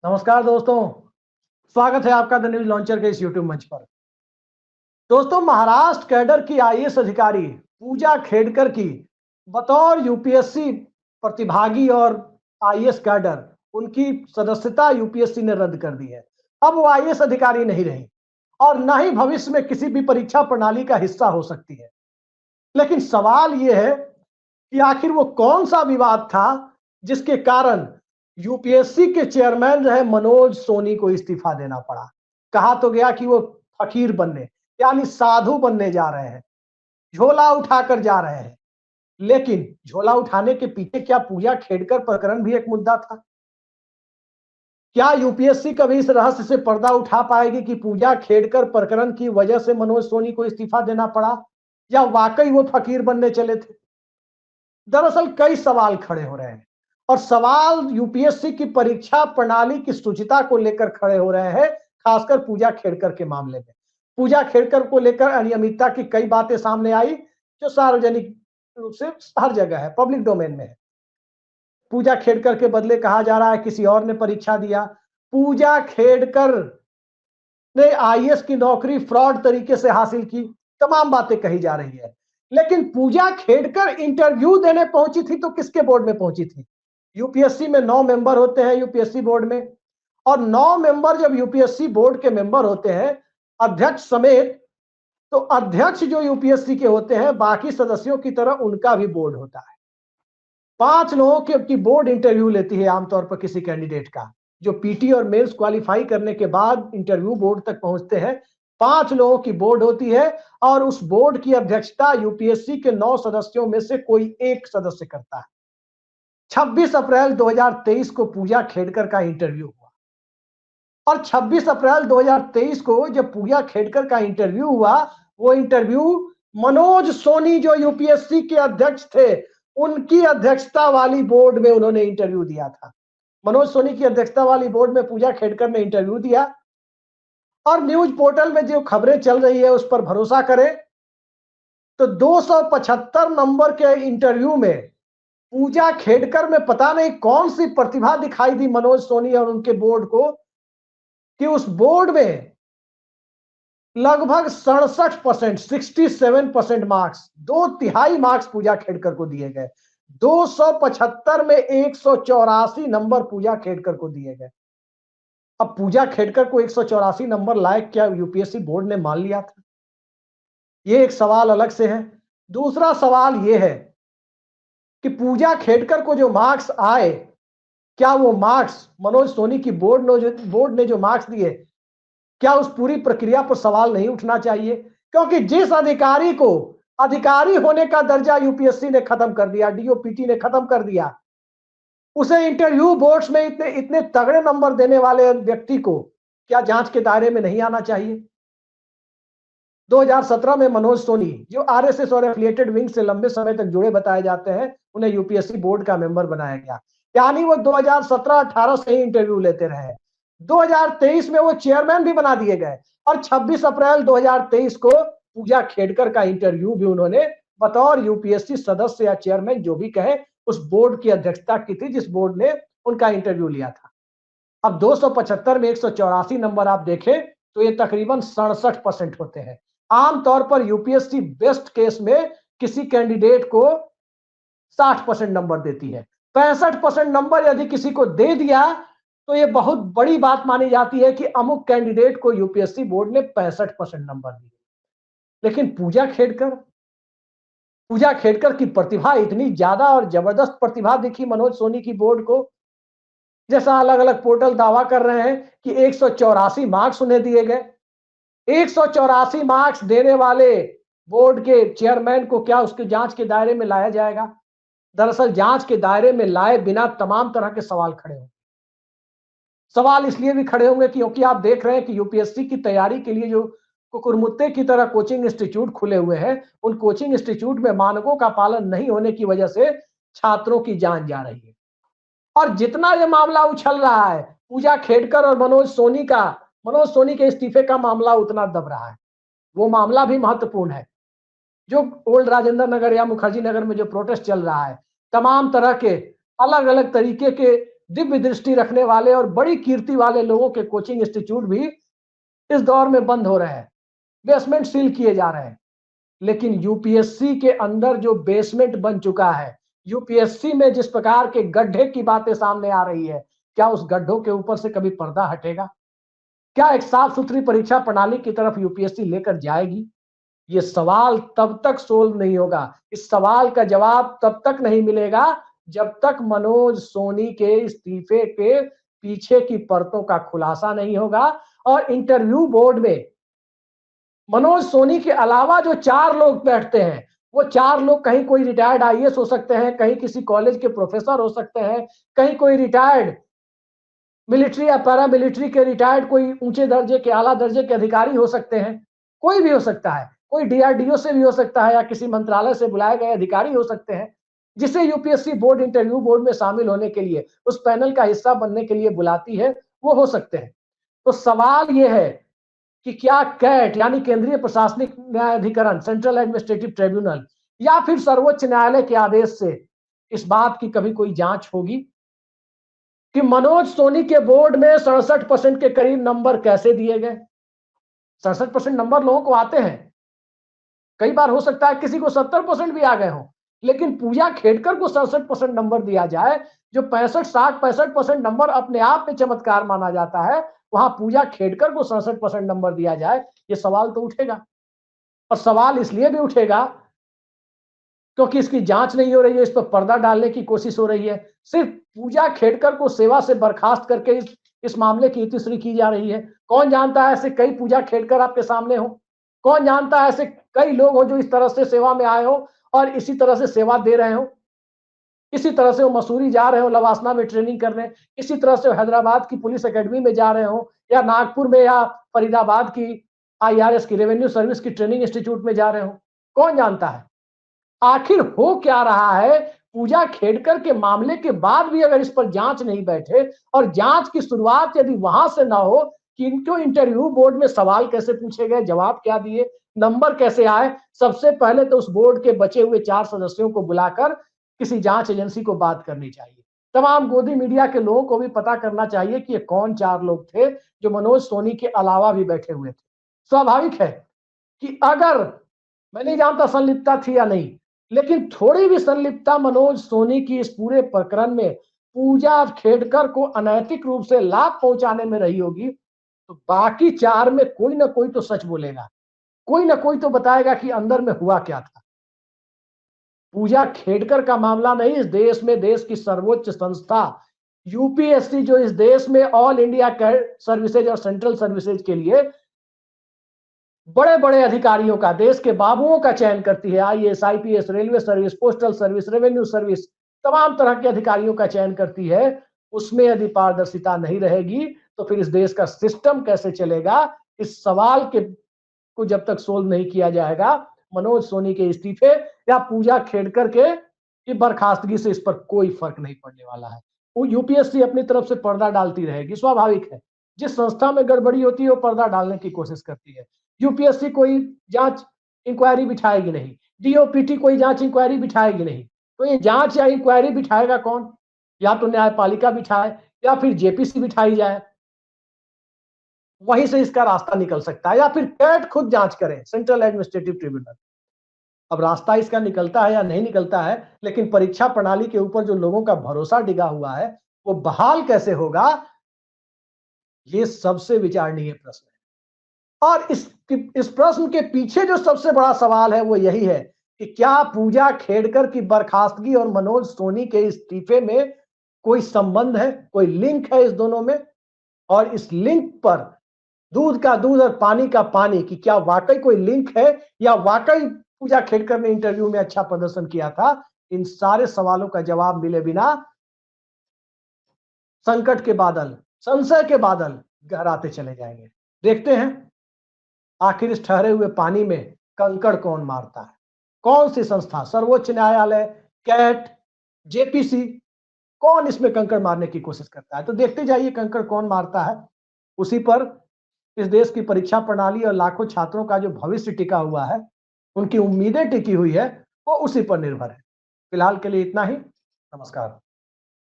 नमस्कार दोस्तों, स्वागत है आपका द न्यूज लॉन्चर के इस यूट्यूब मंच पर। दोस्तों, महाराष्ट्र कैडर की आईएएस अधिकारी पूजा खेड़कर की बतौर यूपीएससी प्रतिभागी और आईएएस कैडर उनकी सदस्यता यूपीएससी ने रद्द कर दी है। अब वो आईएएस अधिकारी नहीं रही और न ही भविष्य में किसी भी परीक्षा प्रणाली का हिस्सा हो सकती है। लेकिन सवाल यह है कि आखिर वो कौन सा विवाद था जिसके कारण यूपीएससी के चेयरमैन रहे मनोज सोनी को इस्तीफा देना पड़ा। कहा तो गया कि वो फकीर बनने यानी साधु बनने जा रहे हैं, झोला उठाकर जा रहे हैं। लेकिन झोला उठाने के पीछे क्या पूजा खेड़कर प्रकरण भी एक मुद्दा था? क्या यूपीएससी कभी इस रहस्य से पर्दा उठा पाएगी कि पूजा खेड़कर प्रकरण की वजह से मनोज सोनी को इस्तीफा देना पड़ा या वाकई वो फकीर बनने चले थे? दरअसल कई सवाल खड़े हो रहे हैं और सवाल यूपीएससी की परीक्षा प्रणाली की शुचिता को लेकर खड़े हो रहे हैं, खासकर पूजा खेड़कर के मामले में। पूजा खेड़कर को लेकर अनियमितता की कई बातें सामने आई जो सार्वजनिक रूप से हर जगह है, पब्लिक डोमेन में है। पूजा खेड़कर के बदले कहा जा रहा है किसी और ने परीक्षा दिया। पूजा खेड़कर ने आईएएस की नौकरी फ्रॉड तरीके से हासिल की, तमाम बातें कही जा रही है। लेकिन पूजा खेड़कर इंटरव्यू देने पहुंची थी तो किसके बोर्ड में पहुंची थी? यूपीएससी में 9 मेंबर होते हैं यूपीएससी बोर्ड में, और 9 मेंबर जब यूपीएससी बोर्ड के मेंबर होते हैं, अध्यक्ष समेत, तो अध्यक्ष जो यूपीएससी के होते हैं बाकी सदस्यों की तरह उनका भी बोर्ड होता है। 5 लोगों की बोर्ड इंटरव्यू लेती है आमतौर पर किसी कैंडिडेट का, जो पीटी और मेंस क्वालिफाई करने के बाद इंटरव्यू बोर्ड तक पहुंचते हैं। 5 लोगों की बोर्ड होती है और उस बोर्ड की अध्यक्षता यूपीएससी के 9 सदस्यों में से कोई एक सदस्य करता है। 26 अप्रैल 2023 को पूजा खेड़कर का इंटरव्यू हुआ और 26 अप्रैल 2023 को जब पूजा खेड़कर का इंटरव्यू हुआ, वो इंटरव्यू मनोज सोनी जो यूपीएससी के अध्यक्ष थे, उनकी अध्यक्षता वाली बोर्ड में उन्होंने इंटरव्यू दिया था। मनोज सोनी की अध्यक्षता वाली बोर्ड में पूजा खेड़कर ने इंटरव्यू दिया और न्यूज पोर्टल में जो खबरें चल रही है उस पर भरोसा करें तो 275 नंबर के इंटरव्यू में पूजा खेड़कर में पता नहीं कौन सी प्रतिभा दिखाई दी मनोज सोनी और उनके बोर्ड को कि उस बोर्ड में लगभग 67%, 67% मार्क्स, 2/3 मार्क्स पूजा खेड़कर को दिए गए। 275 में 184 नंबर पूजा खेड़कर को दिए गए। अब पूजा खेड़कर को 184 नंबर लायक क्या यूपीएससी बोर्ड ने मान लिया था? ये एक सवाल अलग से है। दूसरा सवाल यह है कि पूजा खेड़कर को जो मार्क्स आए, क्या वो मार्क्स मनोज सोनी की बोर्ड ने जो मार्क्स दिए, क्या उस पूरी प्रक्रिया पर सवाल नहीं उठना चाहिए? क्योंकि जिस अधिकारी को अधिकारी होने का दर्जा यूपीएससी ने खत्म कर दिया, डीओपीटी ने खत्म कर दिया, उसे इंटरव्यू बोर्ड्स में इतने इतने तगड़े नंबर देने वाले व्यक्ति को क्या जांच के दायरे में नहीं आना चाहिए? 2017 में मनोज सोनी, जो आरएसएस और एफिलिएटेड विंग से लंबे समय तक जुड़े बताए जाते हैं, उन्हें यूपीएससी बोर्ड का मेंबर बनाया गया। यानी वो 2017-18 से ही इंटरव्यू लेते रहे। 2023 में वो चेयरमैन भी बना दिए गए और 26 अप्रैल 2023 को पूजा खेड़कर का इंटरव्यू भी उन्होंने बतौर यूपीएससी सदस्य या चेयरमैन जो भी कहे, उस बोर्ड की अध्यक्षता की थी जिस बोर्ड ने उनका इंटरव्यू लिया था। अब 275 में 184 नंबर आप देखें तो ये तकरीबन 67% होते हैं। आमतौर पर यूपीएससी बेस्ट केस में किसी कैंडिडेट को 60% नंबर देती है। 65% नंबर यदि किसी को दे दिया तो ये बहुत बड़ी बात मानी जाती है कि अमुक कैंडिडेट को यूपीएससी बोर्ड ने 65% नंबर दिए। लेकिन पूजा खेड़कर की प्रतिभा इतनी ज्यादा और जबरदस्त प्रतिभा दिखी मनोज सोनी की बोर्ड को, जैसा अलग अलग पोर्टल दावा कर रहे हैं कि 184 मार्क्स उन्हें दिए गए। 184 मार्क्स देने वाले बोर्ड के चेयरमैन को क्या उसके जांच के दायरे में लाया जाएगा? दरअसल जांच के दायरे में लाए बिना तमाम तरह के सवाल खड़े होंगे। सवाल इसलिए भी खड़े होंगे क्योंकि आप देख रहे हैं कि यूपीएससी की तैयारी के लिए जो कुकुरमुत्ते की तरह कोचिंग इंस्टीट्यूट खुले हुए हैं, उन कोचिंग इंस्टीट्यूट में मानकों का पालन नहीं होने की वजह से छात्रों की जान जा रही है। और जितना ये मामला उछल रहा है पूजा खेड़कर और मनोज सोनी के इस्तीफे का मामला उतना दब रहा है। वो मामला भी महत्वपूर्ण है। जो ओल्ड राजेंद्र नगर या मुखर्जी नगर में जो प्रोटेस्ट चल रहा है, तमाम तरह के अलग अलग तरीके के दिव्य दृष्टि रखने वाले और बड़ी कीर्ति वाले लोगों के कोचिंग इंस्टीट्यूट भी इस दौर में बंद हो रहे हैं, बेसमेंट सील किए जा रहे हैं। लेकिन यूपीएससी के अंदर जो बेसमेंट बन चुका है, यूपीएससी में जिस प्रकार के गड्ढे की बातें सामने आ रही है, क्या उस गड्ढों के ऊपर से कभी पर्दा हटेगा? क्या एक साफ सुथरी परीक्षा प्रणाली की तरफ यूपीएससी लेकर जाएगी? ये सवाल तब तक सोल्व नहीं होगा, इस सवाल का जवाब तब तक नहीं मिलेगा जब तक मनोज सोनी के इस्तीफे के पीछे की परतों का खुलासा नहीं होगा। और इंटरव्यू बोर्ड में मनोज सोनी के अलावा जो 4 लोग बैठते हैं, वो 4 लोग कहीं कोई रिटायर्ड आईएएस हो सकते हैं, कहीं किसी कॉलेज के प्रोफेसर हो सकते हैं, कहीं कोई रिटायर्ड मिलिट्री या पैरामिलिट्री के रिटायर्ड कोई ऊंचे दर्जे के आला दर्जे के अधिकारी हो सकते हैं, कोई भी हो सकता है, कोई डीआरडीओ से भी हो सकता है या किसी मंत्रालय से बुलाए गए अधिकारी हो सकते हैं, जिसे यूपीएससी बोर्ड इंटरव्यू बोर्ड में शामिल होने के लिए, उस पैनल का हिस्सा बनने के लिए बुलाती है, वो हो सकते हैं। तो सवाल ये है कि क्या कैट यानी केंद्रीय प्रशासनिक न्यायाधिकरण, सेंट्रल एडमिनिस्ट्रेटिव ट्रिब्यूनल, या फिर सर्वोच्च न्यायालय के आदेश से इस बात की कभी कोई जांच होगी कि मनोज सोनी के बोर्ड में 67% के करीब नंबर कैसे दिए गए? 67% नंबर लोगों को आते हैं, कई बार हो सकता है किसी को 70% भी आ गए हो, लेकिन पूजा खेड़कर को 67% नंबर दिया जाए, जो 65, 60, 65% नंबर अपने आप में चमत्कार माना जाता है, वहां पूजा खेड़कर को 67% नंबर दिया जाए, ये सवाल तो उठेगा। और सवाल इसलिए भी उठेगा क्योंकि इसकी जांच नहीं हो रही है, इस पर पर्दा डालने की कोशिश हो रही है। सिर्फ पूजा खेड़कर को सेवा से बर्खास्त करके इस मामले की इतिश्री की जा रही है। कौन जानता है ऐसे कई पूजा खेड़कर आपके सामने हो, कौन जानता है ऐसे कई लोग हो जो इस तरह से सेवा में आए हो और इसी तरह से सेवा दे रहे हो, इसी तरह से वो मसूरी जा रहे हो लवासना में ट्रेनिंग करने, इसी तरह से हैदराबाद की पुलिस एकेडमी में जा रहे हो, या नागपुर में या फरीदाबाद की आईआरएस की रेवेन्यू सर्विस की ट्रेनिंग इंस्टीट्यूट में जा रहे हो, कौन जानता है आखिर हो क्या रहा है? पूजा खेड़कर के मामले के बाद भी अगर इस पर जांच नहीं बैठे और जांच की शुरुआत यदि वहां से ना हो कि इनको इंटरव्यू बोर्ड में सवाल कैसे पूछे गए, जवाब क्या दिए, नंबर कैसे आए, सबसे पहले तो उस बोर्ड के बचे हुए 4 सदस्यों को बुलाकर किसी जांच एजेंसी को बात करनी चाहिए। तमाम गोदी मीडिया के लोगों को भी पता करना चाहिए कि ये कौन 4 लोग थे जो मनोज सोनी के अलावा भी बैठे हुए थे। स्वाभाविक है कि अगर, मैं नहीं जानता संलिप्तता थी या नहीं, लेकिन थोड़ी भी संलिप्तता मनोज सोनी की इस पूरे प्रकरण में पूजा खेड़कर को अनैतिक रूप से लाभ पहुंचाने में रही होगी, तो बाकी 4 में कोई ना कोई तो सच बोलेगा, कोई ना कोई तो बताएगा कि अंदर में हुआ क्या था। पूजा खेड़कर का मामला नहीं, इस देश में देश की सर्वोच्च संस्था यूपीएससी, जो इस देश में ऑल इंडिया सर्विसेज और सेंट्रल सर्विसेज के लिए बड़े बड़े अधिकारियों का, देश के बाबुओं का चयन करती है, IAS, IPS, railway service, postal service, revenue service, तमाम तरह के अधिकारियों का चयन करती है, उसमें यदि पारदर्शिता नहीं रहेगी तो फिर इस देश का सिस्टम कैसे चलेगा? इस सवाल के को जब तक सोल्व नहीं किया जाएगा, मनोज सोनी के इस्तीफे या पूजा खेड़कर के की बर्खास्तगी से इस पर कोई फर्क नहीं पड़ने वाला है। वो यूपीएससी अपनी तरफ से पर्दा डालती रहेगी, स्वाभाविक है। जिस संस्था में गड़बड़ी होती है वो पर्दा डालने की कोशिश करती है। यूपीएससी कोई जांच इंक्वायरी बिठाएगी नहीं, डीओपीटी कोई जांच इंक्वायरी बिठाएगी नहीं, तो ये जांच या इंक्वायरी बिठाएगा कौन? या तो न्यायपालिका बिठाए या फिर जेपीसी बिठाई जाए, वहीं से इसका रास्ता निकल सकता है, या फिर कैट खुद जांच करे, सेंट्रल एडमिनिस्ट्रेटिव ट्रिब्यूनल। अब रास्ता इसका निकलता है या नहीं निकलता है, लेकिन परीक्षा प्रणाली के ऊपर जो लोगों का भरोसा डिगा हुआ है वो बहाल कैसे होगा, ये सबसे विचारणीय प्रश्न है। और इस प्रश्न के पीछे जो सबसे बड़ा सवाल है वो यही है कि क्या पूजा खेड़कर की बर्खास्तगी और मनोज सोनी के इस्तीफे में कोई संबंध है, कोई लिंक है इस दोनों में? और इस लिंक पर दूध का दूध और पानी का पानी कि क्या वाकई कोई लिंक है या वाकई पूजा खेड़कर ने इंटरव्यू में अच्छा प्रदर्शन किया था? इन सारे सवालों का जवाब मिले बिना संकट के बादल, संशय के बादल गहराते चले जाएंगे। देखते हैं आखिर इस ठहरे हुए पानी में कंकड़ कौन मारता है, कौन सी संस्था, सर्वोच्च न्यायालय, कैट, जेपीसी, कौन इसमें कंकड़ मारने की कोशिश करता है? तो देखते जाइए कंकड़ कौन मारता है। उसी पर इस देश की परीक्षा प्रणाली और लाखों छात्रों का जो भविष्य टिका हुआ है, उनकी उम्मीदें टिकी हुई है, वो उसी पर निर्भर है। फिलहाल के लिए इतना ही। नमस्कार।